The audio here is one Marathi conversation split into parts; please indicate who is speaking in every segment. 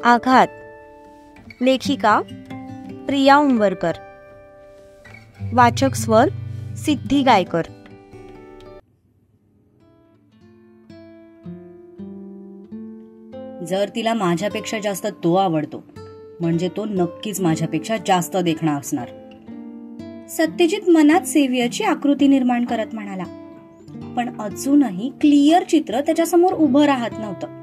Speaker 1: आघात. लेखिका प्रिया उंबरकर. वाचक स्वर सिद्धी गायकर.
Speaker 2: जर तिला माझ्यापेक्षा जास्त तो आवडतो म्हणजे तो नक्कीच माझ्यापेक्षा जास्त देखणा असणार. सत्यजित मनात सेव्हियरची आकृती निर्माण करत म्हणाला, पण अजूनही क्लिअर चित्र त्याच्यासमोर उभं राहत नव्हतं.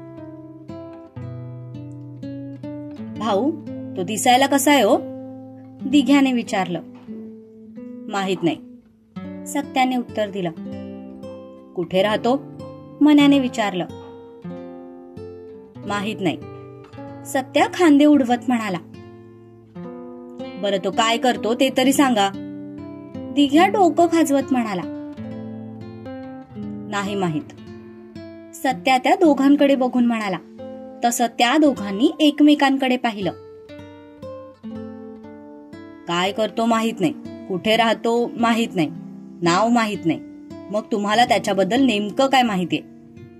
Speaker 2: भाऊ, तो दिसायला कसा आहे हो? दिघ्याने विचारलं. माहित नाही, सत्याने उत्तर दिलं. कुठे राहतो? मन्याने विचारलं. माहित नाही, सत्या खांदे उडवत म्हणाला. बरं, तो काय करतो ते तरी सांगा. दिघ्या डोकं खाजवत म्हणाला. नाही माहित. सत्या त्या दोघांकडे बघून म्हणाला. तसं त्या दोघांनी एकमेकांकडे पाहिलं. काय करतो माहित नाही, कुठे राहतो माहित नाही, नाव माहित नाही. मग तुम्हाला त्याच्याबद्दल नेमकं काय माहितीये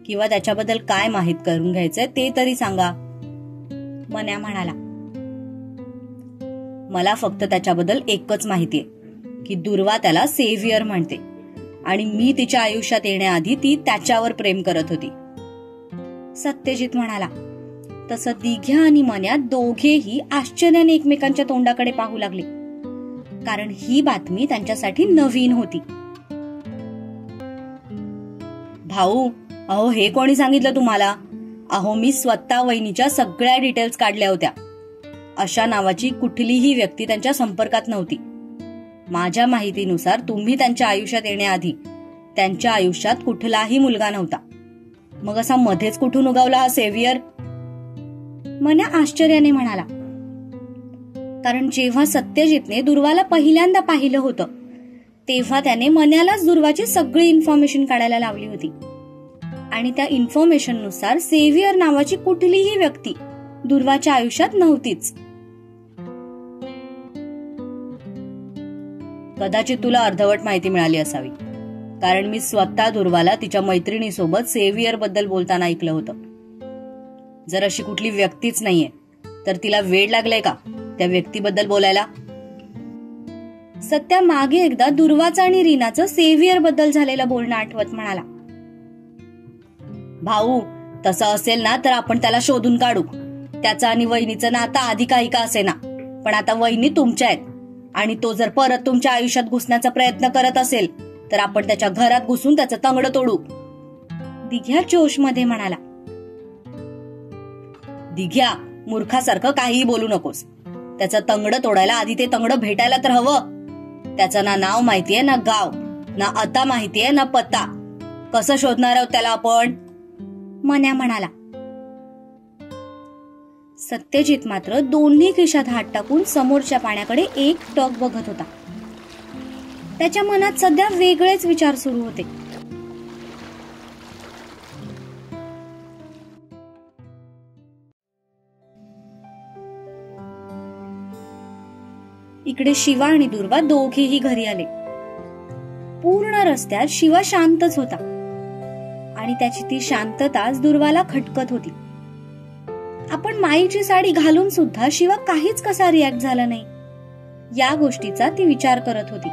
Speaker 2: किंवा त्याच्याबद्दल काय माहित करून घ्यायचंय ते तरी सांगा. मन्या म्हणाला. मला फक्त त्याच्याबद्दल एकच माहितीये की दुर्वा त्याला सेव्हियर म्हणते आणि मी तिच्या आयुष्यात येण्याआधी ती त्याच्यावर प्रेम करत होती. सत्यजित म्हणाला. तसं दिघ्या आणि मन्या दोघेही आश्चर्याने एकमेकांच्या तोंडाकडे पाहू लागले, कारण ही बातमी त्यांच्यासाठी नवीन होती. भाऊ, अहो हे कोणी सांगितलं तुम्हाला? अहो मी स्वतः वहिनीच्या सगळ्या डिटेल्स काढल्या होत्या. अशा नावाची कुठलीही व्यक्ती त्यांच्या संपर्कात नव्हती. माझ्या माहितीनुसार तुम्ही त्यांच्या आयुष्यात येण्याआधी त्यांच्या आयुष्यात कुठलाही मुलगा नव्हता. मग असा मध्येच कुठून उगवला हा सेव्हियर? मन्या आश्चर्याने म्हणाला. कारण जेव्हा सत्यजितने दुर्वाला पहिल्यांदा पाहिलं होतं तेव्हा त्याने मन्यालाच दुर्वाची सगळी इन्फॉर्मेशन काढायला लावली होती आणि त्या इन्फॉर्मेशन नुसार सेव्हियर नावाची कुठलीही व्यक्ती दुर्वाच्या आयुष्यात नव्हतीच. कदाचित तुला अर्धवट माहिती मिळाली असावी, कारण मी स्वतः दुर्वाला तिच्या मैत्रिणीसोबत सेव्हियर बद्दल बोलताना ऐकलं होतं. जर अशी कुठली व्यक्तीच नाहीये तर तिला वेळ लागलाय का त्या व्यक्तीबद्दल बोलायला? सत्या मागे एकदा दुर्वाचं आणि रीनाचं सेव्हियर बद्दल झालेलं बोलणं आठवत म्हणाला. भाऊ, तसं असेल ना तर आपण त्याला शोधून काढू. त्याचं आणि वहिनीचं नातं आधी काही का असेना, पण आता वहिनी तुमच्या आहेत आणि तो जर परत तुमच्या आयुष्यात घुसण्याचा प्रयत्न करत असेल तर आपण त्याच्या घरात घुसून त्याचं तंगड तोडू. दिघ्या जोशमध्ये म्हणाला. दिघ्या, मूर्खासारखं काहीही बोलू नकोस. त्याचं तंगड तोडायला आधी ते तंगड भेटायला तर हवं. त्याचं ना नाव माहितीये, ना गाव, ना आता माहितीये, ना पत्ता. कसं शोधणार आहोत त्याला आपण? मन्या म्हणाला. सत्यजित मात्र दोन्ही खिशात हात टाकून समोरच्या पाण्याकडे एक टक बघत होता. त्याच्या मनात सध्या वेगळेच विचार सुरू होते. इकडे शिवा आणि दुर्वा दोघेही घरी आले. पूर्ण रस्त्यात शिवा शांतच होता आणि त्याची ती शांतताच दुर्वाला खटकत होती. आपण माईची साडी घालून सुद्धा शिवा काहीच कसा रिॲक्ट झाला नाही या गोष्टीचा ती विचार करत होती.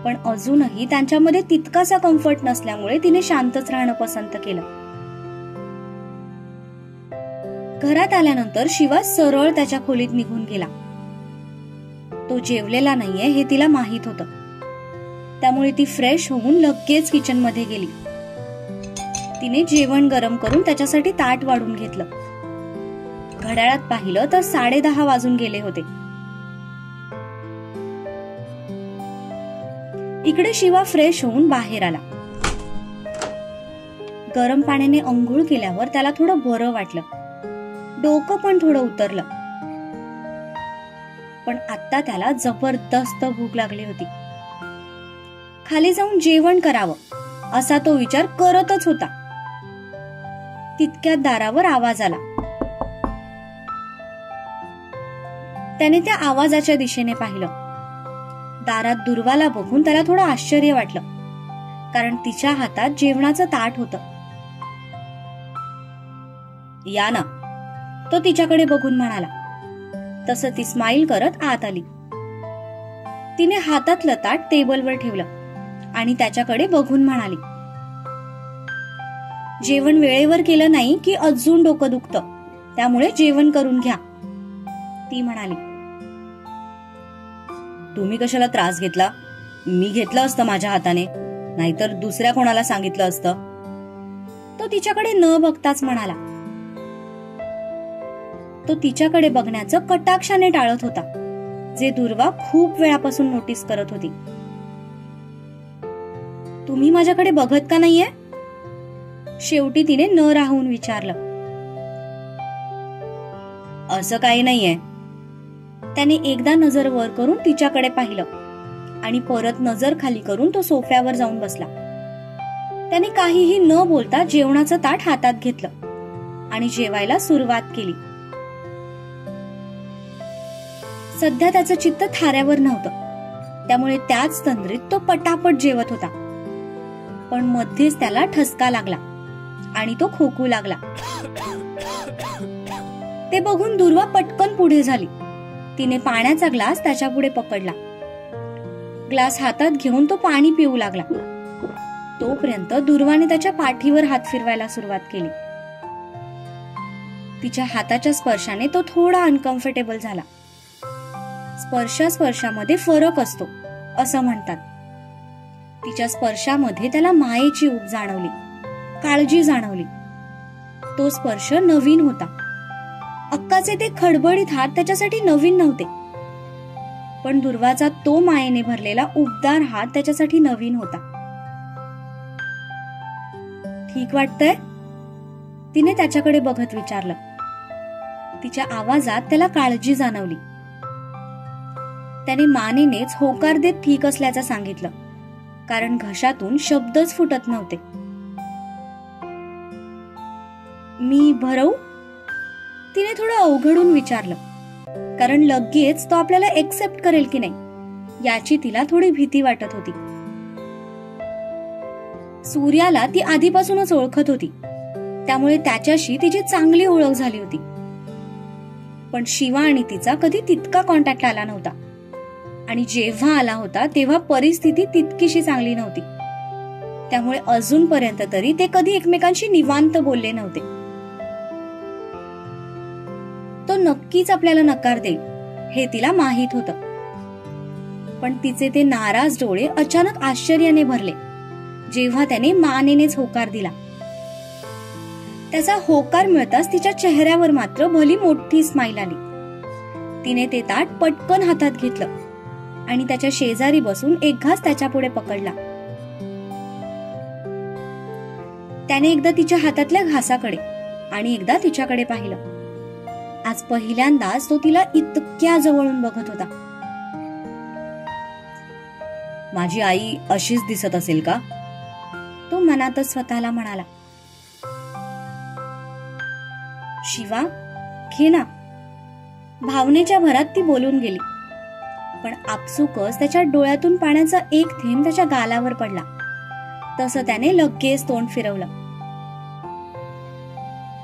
Speaker 2: पण अजूनही त्यांच्यामध्ये तितकासा कम्फर्ट नसल्यामुळे तिने शांतच राहणं पसंत केलं. घरात आल्यानंतर शिवा सरळ त्याच्या खोलीत निघून गेला. तो जेवलेला नाहीये हे तिला माहित होतं, त्यामुळे ती फ्रेश होऊन लगेच किचन मध्ये गेली. तिने जेवण गरम करून त्याच्यासाठी ताट वाढून घेतलं. घड्याळात पाहिलं तर 10:30 वाजून गेले होते. इकडे शिवा फ्रेश होऊन बाहेर आला. गरम पाण्याने अंघोळ केल्यावर त्याला थोडं बरं वाटलं. डोकं पण थोडं उतरलं. पण आता त्याला जबरदस्त भूक लागली होती. खाली जाऊन जेवण करावं असा तो विचार करतच होता. तितक्यात दारावर आवाज आला. त्याने त्या आवाजाच्या दिशेने पाहिलं. दारात दुर्वाला बघून त्याला थोडं आश्चर्य वाटलं, कारण तिच्या हातात जेवणाचं ताट होतं. या ना, तो तिच्याकडे बघून म्हणाला. तसं ती स्माईल करत आत आली. तिने हातातलं ताट टेबलवर ठेवलं आणि त्याच्याकडे बघून म्हणाली, जेवण वेळेवर केलं नाही की अजून डोकं दुखतं, त्यामुळे जेवण करून घ्या. ती म्हणाली, तुम्ही कशाला त्रास घेतला? मी घेतलं असतं माझ्या हाताने, नाहीतर दुसऱ्या कोणाला सांगितलं असतं. तो तिच्याकडे न बघताच म्हणाला. तो तिच्याकडे बघण्याचं कटाक्षाने टाळत होता, जे दुर्वा खूप वेळापासून नोटीस करत होती. तुम्ही माझ्याकडे बघत का नाहीये? शेवटी तिने न राहून विचारलं. असं काही नाहीये. त्याने एकदा नजर वर करून तिच्याकडे पाहिलं आणि परत नजर खाली करून तो सोफ्यावर जाऊन बसला. त्याने काहीही न बोलता जेवणाचं ताट हातात घेतलं आणि जेवायला सुरुवात केली. सध्या त्याचं चित्त थाऱ्यावर नव्हतं, त्यामुळे त्याच तंद्रीत तो पटापट जेवत होता. पण मध्येच त्याला ठसका लागला आणि तो खोकू लागला. ते बघून दुर्वा पटकन पुढे झाली. तिने पाण्याचा ग्लास त्याच्या पुढे पकडला. ग्लास हातात घेऊन तो पाणी पिऊ लागला. तोपर्यंत दुर्वाने त्याच्या पाठीवर हात फिरवायला सुरुवात केली. तिच्या हाताच्या स्पर्शाने तो थोडा अनकम्फर्टेबल झाला. स्पर्शामध्ये फरक असतो असं म्हणतात. तिच्या स्पर्शामध्ये त्याला मायेची ऊब जाणवली, काळजी जाणवली. तो स्पर्श नवीन होता. अक्काचे ते खडबडीत हात त्याच्यासाठी नवीन नव्हते, पण दुर्वाचा तो मायेने भरलेला उबदार हात त्याच्यासाठी नवीन होता. ठीक वाटतंय? तिने त्याच्याकडे बघत विचारलं. तिच्या आवाजात त्याला काळजी जाणवली. त्याने मानेनेच होकार देत ठीक असल्याचं सांगितलं, कारण घशातून शब्दच फुटत नव्हते. मी भरवू? तिने थोडं अवघडून विचारलं, कारण लगेच तो आपल्याला एक्सेप्ट करेल की नाही याची तिला थोडी भीती वाटत होती. सूर्याला ती आधीपासूनच ओळखत होती, त्यामुळे त्याच्याशी तिची चांगली ओळख झाली होती. पण शिवा आणि तिचा कधी तितका कॉन्टॅक्ट आला नव्हता, आणि जेव्हा आला होता तेव्हा परिस्थिती तितकीशी चांगली नव्हती. त्यामुळे अजूनपर्यंत तरी ते कधी एकमेकांशी निवांत बोलले नव्हते. तो नक्कीच आपल्याला नकार देईल हे तिला माहित होतं. पण तिचे ते नाराज डोळे अचानक आश्चर्याने भरले जेव्हा त्याने मानेनेच होकार दिला. त्याचा होकार मिळताच तिच्या चेहऱ्यावर मात्र भली मोठी स्माईल आली. तिने ते ताट पटकन हातात घेतलं आणि त्याच्या शेजारी बसून एक घास त्याच्या पुढे पकडला. त्याने एकदा तिच्या हातातल्या घासाकडे आणि एकदा तिच्याकडे पाहिलं. आज पहिल्यांदाच तो तिला इतक्या जवळून बघत होता. माझी आई अशीच दिसत असेल का? तो मनातच स्वतःला म्हणाला. शिवा, घे ना. भावनेच्या भरात ती बोलून गेली, पण आपसुकच त्याच्या डोळ्यातून पाण्याचा एक थेंब त्याच्या गालावर पडला. तसं त्याने लगेच तोंड फिरवलं.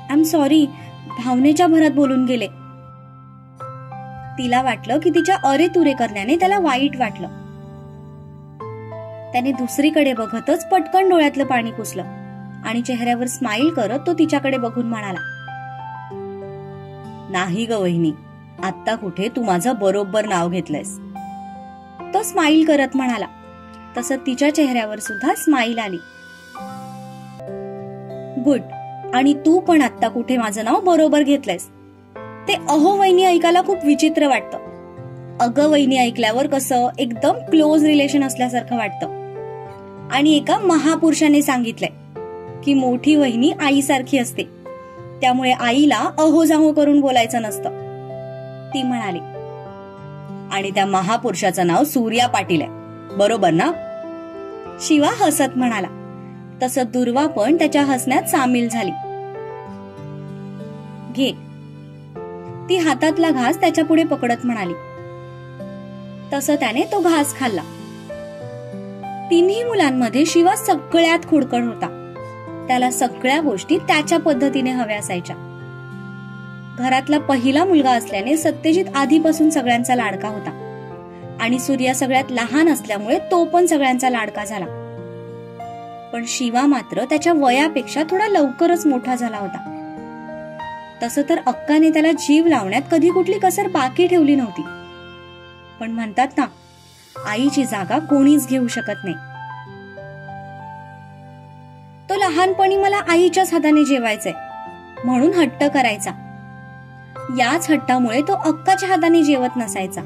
Speaker 2: आय एम सॉरी, भावनेच्या भरात बोलून गेले. तिला वाटलं की तिच्या अरे तुरे करण्याने त्याला वाईट वाटलं. त्याने दुसरीकडे बघतच पटकन डोळ्यातलं पाणी पुसलं आणि चेहऱ्यावर स्माईल करत तो तिच्याकडे बघून म्हणाला, नाही ग वहिनी, आत्ता कुठे तू माझं बरोबर नाव घेतलंयस. तो स्माईल करत म्हणाला. तसं तिच्या चेहऱ्यावर सुद्धा स्माईल आली. गुड. आणि तू पण आत्ता कुठे माझं नाव बरोबर घेतलंयस. ते अहो वहिनी ऐकायला खूप विचित्र वाटतं. अगं वहिनी ऐकल्यावर कसं एकदम क्लोज रिलेशन असल्यासारखं वाटतं. आणि एका महापुरुषाने सांगितलंय की मोठी वहिनी आईसारखी असते, त्यामुळे आईला अहो जाहो करून बोलायचं नसतं, ती म्हणाली. आणि त्या महापुरुषाचं नाव सूर्या पाटील आहे, बरोबर ना? शिवा हसत म्हणाला. तसं दुर्वा पण त्याच्या हसण्यात सामील झाली. घे. ती हातातला घास त्याच्या पुढे पकडत म्हणाली. तसं त्याने तो घास खाल्ला. तिन्ही मुलांमध्ये शिवा सगळ्यात खुडकड होता. त्याला सगळ्या गोष्टी त्याच्या पद्धतीने हव्या असायच्या. घरातला पहिला मुलगा असल्याने सत्यजित आधीपासून सगळ्यांचा लाडका होता आणि सूर्या सगळ्यात लहान असल्यामुळे तो पण सगळ्यांचा लाडका झाला. पण शिवा मात्र त्याच्या वयापेक्षा थोडा लवकरच मोठा झाला होता. तसं तर अक्काने त्याला जीव लावण्यात कधी कुठली कसर बाकी ठेवली नव्हती. पण म्हणतात ना, आईची जागा कोणीच घेऊ शकत नाही. तो लहानपणी मला आईच्याच हाताने जेवायचंय म्हणून हट्ट करायचा. याच हट्टामुळे तो अक्काच्या हाताने जेवत नसायचा.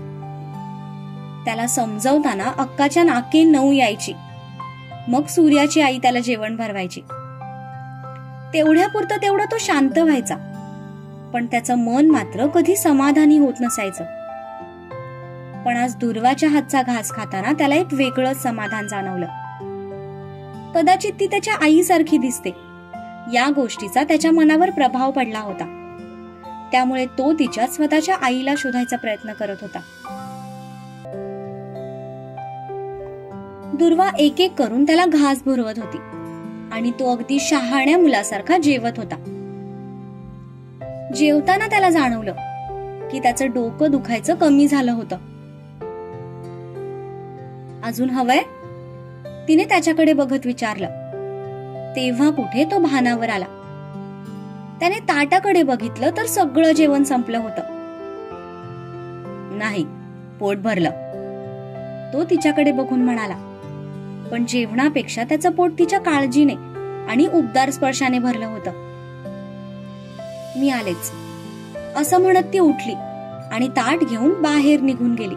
Speaker 2: त्याला समजवताना अक्काच्या नाकी नऊ यायची. मग सूर्याची आई त्याला जेवण भरवायची. तेवढ्यापुरतं तेवढं तो शांत व्हायचा. पण त्याचं मन मात्र कधी समाधानी होत नसायचं. पण आज दुर्वाच्या हातचा घास खाताना त्याला एक वेगळंच समाधान जाणवलं. कदाचित ती त्याच्या आईसारखी दिसते या गोष्टीचा त्याच्या मनावर प्रभाव पडला होता. त्यामुळे तो तिच्या स्वतःच्या आईला शोधायचा प्रयत्न करत होता. दुर्वा एक एक करून त्याला घास भरवत होती आणि तो अगदी शहाण्या मुलासारखा जेवत होता. जेवताना त्याला जाणवलं की त्याचं डोकं दुखायचं कमी झालं होतं. अजून हवंय? तिने त्याच्याकडे बघत विचारलं. तेव्हा कुठे तो भानावर आला. त्याने ताटाकडे बघितलं तर सगळं जेवण संपलं होतं. नाही, पोट भरलं, तो तिच्याकडे बघून म्हणाला. पण जेवणापेक्षा त्याचं पोट तिच्या काळजीने आणि उबदार स्पर्शाने भरलं होतं. मी आलेच, असं म्हणत ती उठली आणि ताट घेऊन बाहेर निघून गेली.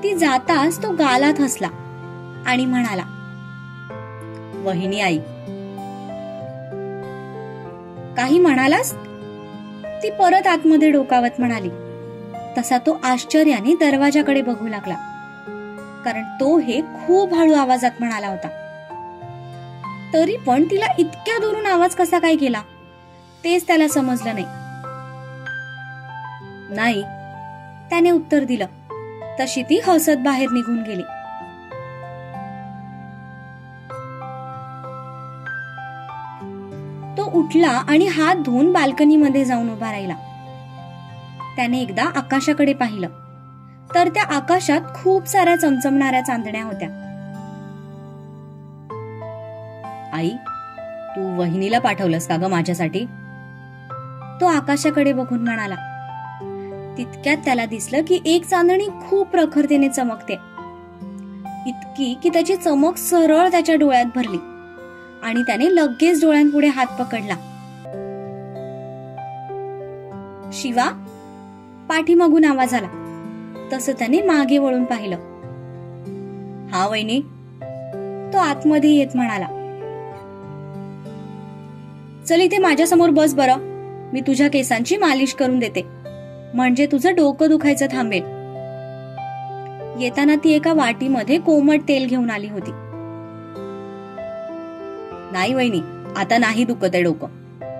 Speaker 2: ती जाताच तो गालात हसला आणि म्हणाला, वहिनी आई. काही म्हणालास? ती परत आतमध्ये डोकावत म्हणाली. तसा तो आश्चर्याने दरवाजाकडे बघू लागला, कारण तो हे खूप हळू आवाजात म्हणाला होता. तरी पण तिला इतक्या दुरून आवाज कसा काय गेला तेच त्याला समजलं नाही. नाही, त्याने उत्तर दिलं. तशी ती हसत बाहेर निघून गेली. तो उठला आणि हात धुवून बाल्कनीमध्ये जाऊन उभा राहिला. त्याने एकदा आकाशाकडे पाहिलं तर त्या आकाशात खूप साऱ्या चमचमणाऱ्या चांदण्या होत्या. आई, तू वहिनीला पाठवलंस का ग माझ्यासाठी? तो आकाशाकडे बघून म्हणाला. तितक्यात त्याला दिसलं की एक चांदणी खूप प्रखरतेने चमकते. इतकी की त्याची चमक सरळ त्याच्या डोळ्यात भरली आणि त्याने लगेच डोळ्यांपुढे हात पकडला. शिवा, पाठीमागून आवाज आला. तसं त्याने मागे वळून पाहिलं. हा वहिनी, तो आतमध्ये येत म्हणाला. चल इथे माझ्या समोर बस बरं, मी तुझ्या केसांची मालिश करून देते, म्हणजे तुझं डोकं दुखायचं थांबेल. येताना ती एका वाटीमध्ये कोमट तेल घेऊन आली होती. नाही वहिनी, आता नाही दुखत आहे डोकं.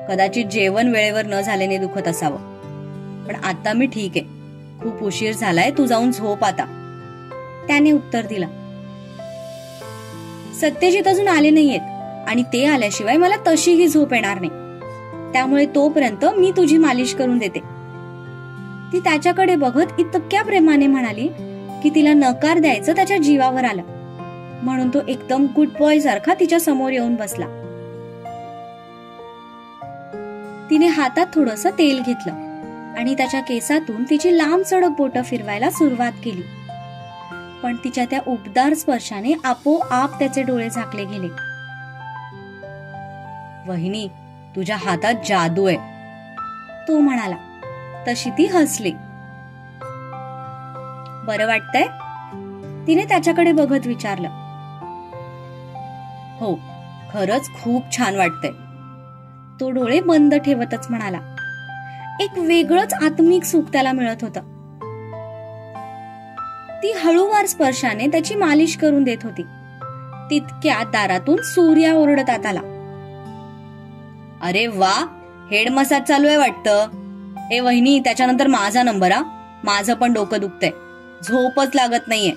Speaker 2: कदाचित जेवण वेळेवर न झाल्याने दुखत असावं. पण आता मी ठीक आहे. खूप उशीर झालाय, तू जाऊन झोप आता, त्याने उत्तर दिलं. सत्यजित अजून आले नाहीयेत आणि ते आल्याशिवाय मला तशीही झोप येणार नाही. त्यामुळे तोपर्यंत मी तुझी मालिश करून देते. ती त्याच्याकडे बघत इतक्या प्रेमाने म्हणाली की तिला नकार द्यायचं त्याच्या जीवावर आलं. म्हणून तो एकदम गुड बॉय सारखा तिच्या समोर येऊन बसला. तिने हातात थोडंसं तेल घेतलं आणि त्याच्या केसातून तिची लांब सडक बोटं फिरवायला सुरुवात केली. पण तिच्या त्या उबदार स्पर्शाने आपोआप त्याचे डोळे झाकले गेले. वहिनी, तुझ्या हातात जादू आहे, तो म्हणाला. तशी ती हसली. बरं वाटतंय? तिने त्याच्याकडे बघत विचारलं. हो, खरंच खूप छान वाटतंय, तो डोळे बंद ठेवतच म्हणाला. एक वेगळंच आत्मिक सुख त्याला मिळत होतं. ती हळूवार स्पर्शाने त्याची मालिश करून देत होती. तितक्या दारातून सूर्या ओरडत आत आला. अरे वा, हेड मसाज चालू आहे वाटतं. ए वहिनी, त्याच्यानंतर माझा नंबर. माझं पण डोकं दुखतंय, झोपच लागत नाहीये,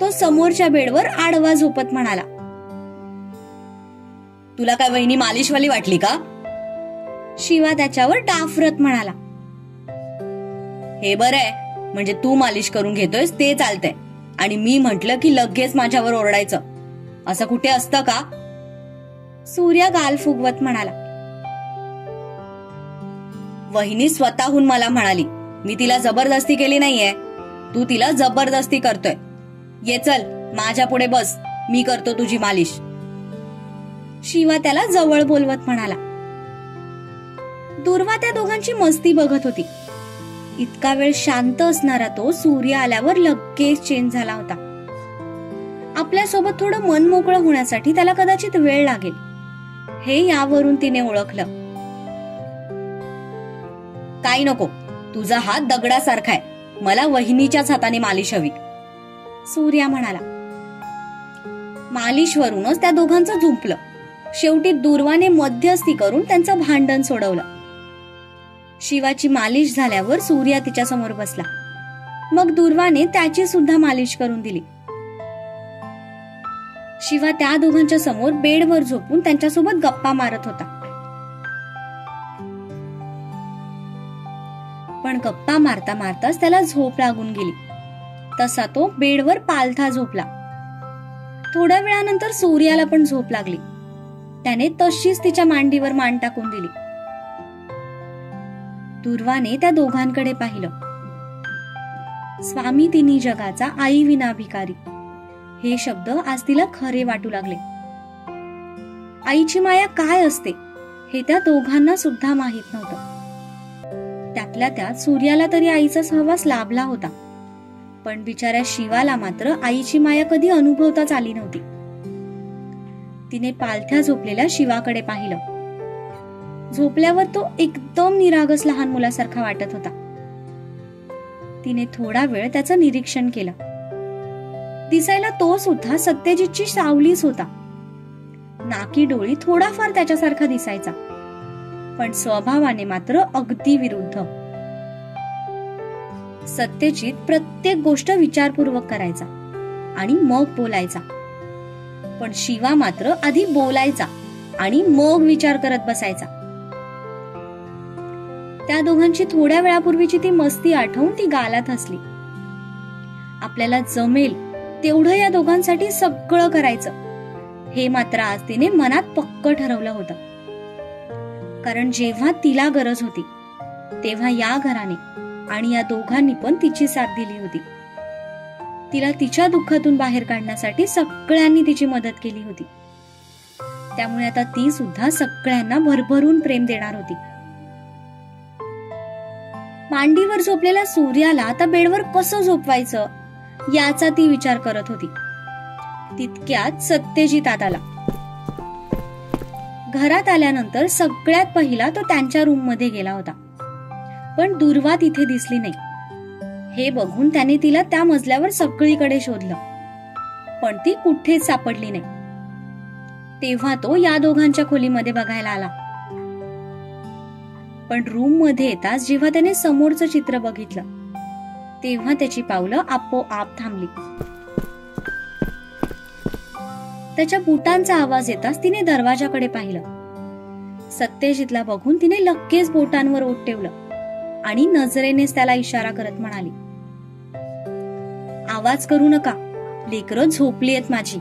Speaker 2: तो समोरच्या बेडवर आडवा झोपत म्हणाला. तुला काय वहिनी मालिशवाली वाटली का? शिवा त्याच्यावर डाफरत म्हणाला. हे बरं आहे, म्हणजे तू मालिश करून घेतोयस ते चालतंय, आणि मी म्हंटल की लगेच माझ्यावर ओरडायचं. असं कुठे असतं का? सूर्या गाल फुगवत म्हणाला. वहिनी स्वतःहून मला म्हणाली, मी तिला जबरदस्ती केली नाहीये, तू तिला जबरदस्ती करतोय. ये चल माझ्या पुढे बस, मी करतो तुझी मालिश. शिवा त्याला जवळ बोलवत म्हणाला. दुर्वा त्या दोघांची मस्ती बघत होती. इतका वेळ शांत असणारा तो सूर्य आल्यावर लगेच चेंज झाला होता. आपल्यासोबत थोडं मन मोकळं होण्यासाठी त्याला कदाचित वेळ लागेल, हे यावरून तिने ओळखलं. काही नको, तुझा हात दगडासारखा आहे, मला वहिनीच्याच हाताने मालिश हवी, सूर्या म्हणाला. मालिशवरूनच त्या दोघांचं झुंपलं. शेवटी दुर्वाने मध्यस्थी करून त्यांचं भांडण सोडवलं. शिवाची मालिश झाल्यावर सूर्या तिच्या समोर बसला. मग दुर्वाने त्याची सुद्धा मालिश करून दिली. शिवा त्या दोघांच्या समोर बेडवर झोपून त्यांच्यासोबत गप्पा मारत होता. पण गप्पा मारता मारताच त्याला झोप लागून गेली. तसा तो बेडवर पालथा झोपला. थोड्या वेळानंतर सूर्याला पण झोप लागली. त्याने तशीच तिच्या मांडीवर मान टाकून दिली. दुर्वाने त्या दोघांकडे पाहिलं. स्वामी तिन्ही जगाचा, आई विना भिकारी, हे शब्द आज तिला खरे वाटू लागले. आईची माया काय असते हे त्या दोघांना सुद्धा माहित नव्हतं. त्यातल्या त्यात सूर्याला तरी आईचा सहवास लाभला होता, पण बिचाऱ्या शिवाला मात्र आईची माया कधी अनुभवताच आली नव्हती. तिने पालथ्या झोपलेल्या शिवाकडे पाहिलं. झोपल्यावर तो एकदम निरागस लहान मुलासारखा वाटत होता. तिने थोडा वेळ त्याचं निरीक्षण केलं. दिसायला तो सुद्धा सत्यजितची सावलीच होता. नाकी डोळी थोडाफार त्याच्यासारखा दिसायचा, पण स्वभावाने मात्र अगदी विरुद्ध. सत्यजित प्रत्येक गोष्ट विचारपूर्वक करायचा आणि मग बोलायचा, पण शिवा मात्र आधी बोलायचा आणि मग विचार करत बसायचा. त्या दोघांची थोड्या वेळापूर्वीची ती मस्ती आठवून ती गालात हसली. आपल्याला जमेल तेवढं या दोघांसाठी सगळं करायचं, हे मात्र आज तिने मनात पक्क ठरवलं होतं. कारण जेव्हा तिला गरज होती तेव्हा या घराने आणि या दोघांनी पण तिची साथ दिली होती. तिला तिच्या दुःखातून बाहेर काढण्यासाठी सगळ्यांनी तिची मदत केली होती. त्यामुळे आता ती सुद्धा सगळ्यांना भरभरून प्रेम देणार होती. मांडीवर झोपलेल्या सूर्याला आता बेडवर कसं झोपवायचं याचा ती विचार करत होती. तितक्यात सत्यजित आत आला. घरात आल्यानंतर सगळ्यात पहिला तो त्यांच्या रूम मध्ये गेला होता, पण दुर्वा तिथे दिसली नाही. हे बघून त्याने तिला त्या मजल्यावर सगळीकडे शोधलं, पण ती कुठेच सापडली नाही. तेव्हा तो या दोघांच्या खोलीमध्ये बघायला आला. पण रूम मध्ये येताच जेव्हा त्याने समोरचं चित्र बघितलं तेव्हा त्याची पावलं आपोआप थांबली. त्याच्या बुटांचा आवाज येताच तिने दरवाजाकडे पाहिलं. सत्यजितला बघून तिने लगेच बोटांवर ओठ ठेवलं आणि नजरेनेच त्याला इशारा करत म्हणाली, आवाज करू नका, लेकरं झोपली आहेत माझी.